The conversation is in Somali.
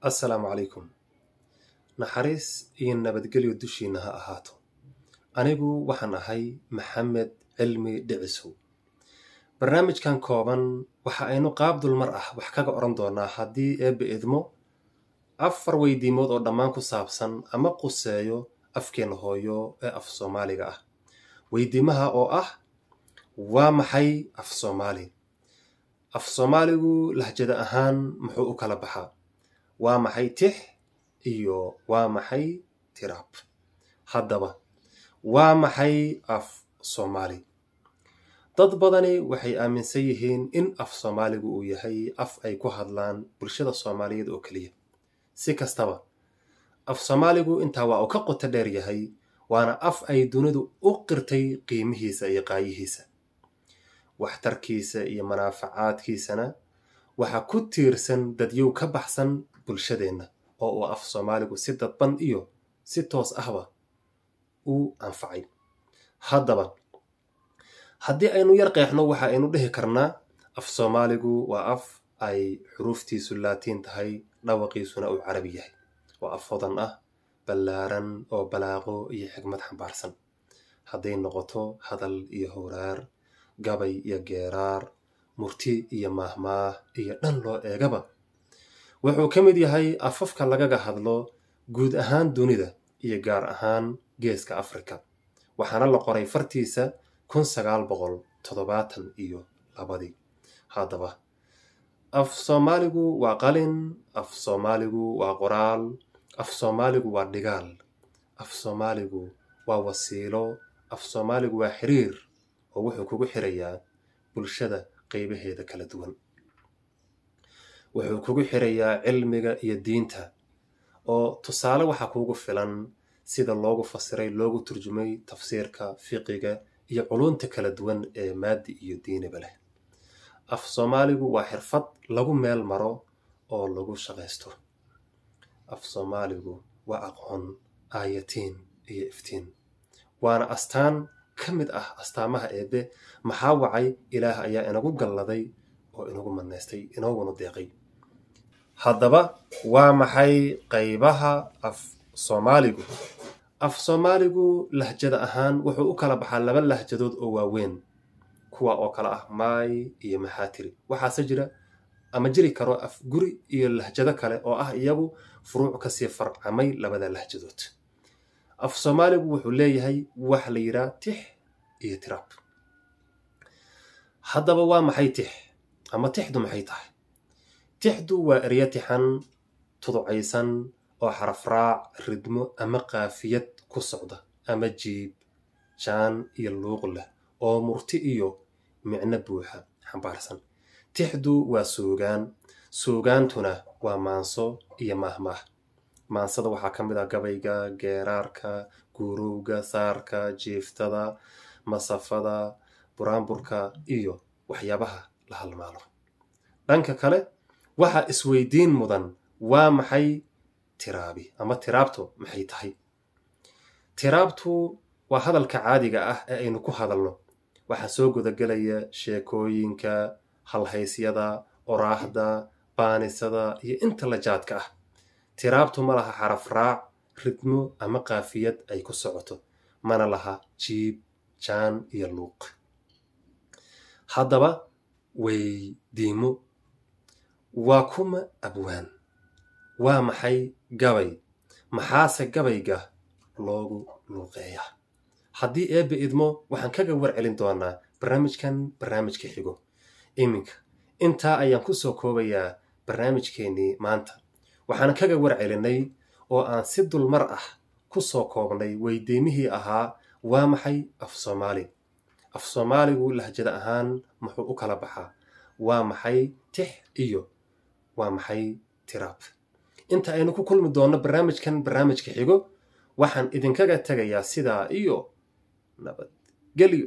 Assalaamu calaykum. Naxariis iyo nabadgelyo dushiina ha ahaato. Anigu waxaan ahay Maxamed Cilmi Dhicisow. Barnaamijkan kooban waxa aynu qaab dulmar ah wax kaga oran doonaa haddii eebbe idmo 4 weydiimood oo dhammaan ku saabsan ama quseeyo afkeena hooyo ee af Soomaaliga ah. Weydiimaha oo ah waa maxay af Soomaali? Af Soomaaligu lahjada ahaan muxuu u kala baxaa? Waa maxay tix iyo waa maxay tiraab? Haddaba waa maxay af Soomaali? Dad badani waxay aaminsan yihiin in af Soomaaligu uu yahay af ay ku hadlaan bulshada Soomaaliyeed oo kaliya. Si kastaba, af Soomaaligu intaa waa uu ka qoto dheer yahay, waana af ay dunidu u qirtay qiimihiisa iyo qaayihiisa. Waxtarkiisa iyo manaafacaadkiisana waxa ku tiirsan dadyow ka baxsan bulshadeenna oo uu af Soomaaligu si dadban iyo si toos ahba u anfacay. Haddaba haddii aynu yar qeexno waxa aynu dhihi karnaa af Soomaaligu waa af ay xuruuftiisu Laatiin tahay, dhawaqiisuna uu Carabi yahay. Waa af hodan ah, ballaaran oo balaaqo iyo xigmad xambaarsan. Hadday noqoto hadal iyo hawraar, gabay iyo geeraar, murti iyo maahmaah iyo dhan loo eegaba, wuxuu ka mid yahay afafka lagaga hadlo guud ahaan dunida iyo gaar ahaan geeska Afrika. Waxaana la qoray fartiisa 1972. Haddaba af Soomaaligu waa qalin, af Soomaaligu waa qoraal, af Soomaaligu waa dhigaal, af Soomaaligu waa wasiilo, af Soomaaligu waa xiriir oo wuxuu kugu xirayaa bulshada qaybaheeda kala duwan. Wuxuu kugu xirayaa cilmiga iyo diinta oo tusaale waxa kugu filan sida loogu fasiray, loogu turjumay tafsiirka, fiqiga iyo culunta kala duwan ee maadi iyo diiniba leh. Af Soomaaligu waa xirfad lagu meel maro oo lagu shaqaysto. Af Soomaaligu waa aqoon, aayatiin iyo iftiin. Waana astaan ka mid ah astaamaha eebbe. Maxaa wacay? Ilaah ayaa inagu galladay oo inagu manaystay, inaguna deeqay. Haddaba waa maxay qaybaha af Soomaaligu? Af Soomaaligu lahjada ahaan wuxuu u kala baxaa 2 lahjadood oo waaweyn, kuwa oo kala ah Maay iyo Maxaatiri. waxaase jira ama jiri karo af guri iyo lahjado kale oo ah iyagu furuuc ka sii farcamay 2 lahjadood. Af Soomaaligu wuxuu leeyahay wax la yiraahdo tix iyo tiraab. Haddaba waa maxay tix ama tixdu maxay tahay? Tixdu waa ereyo tixan, tuducaysan oo xaraf raac, ridmo ama qaafiyad ku socda, ama jiib, jaan iyo luuq leh oo murti iyo micno buuxa xambaarsan. Tixdu waa suugaan, suugaantuna waa maanso iyo maahmaah. Maansada waxaa ka mid ah gabayga, geeraarka, guurowga, saarka, jiiftada, masafada, buraanburka iyo waxyaabaha la halmaalo. Dhanka kale waxa isweydiin mudan waa maxay tiraabi ama tiraabtu maxay tahay? Tiraabtu waa hadalka caadiga ah ee aynu ku hadalno. Waxaa soo gudagelaya sheekooyinka, halhaysyada, oraahda, baanisada iyo inta la jaadka ah. Tiraabtu ma laha xaraf raac, ridmo ama qaafiyad ay ku socoto, mana laha jiib, jaan iyo luuq. Haddaba weydiimo: waa kuma abwaan? Waa maxay gabay? Maxaase gabayga loogu luuqeeyaa? Haddii eebbe idmo waxaan kaga warcelin doonaa barnaamijka xigo. Iminka intaa ayaan ku soo koobayaa barnaamijkeennii maanta. Waxaan kaga warcelinay oo aan si dulmar ah ku soo koobnay weydiimihii ahaa waa maxay af Soomaali? Af Soomaaligu lahjada ahaan muxuu u kala baxaa? Waa maxay tix iyo waa maxay tiraab? Inta aynu ku kulmi doono barnaamijka xigo, waxaan idinkaga tagayaa sidaa iyo nabadgelyo.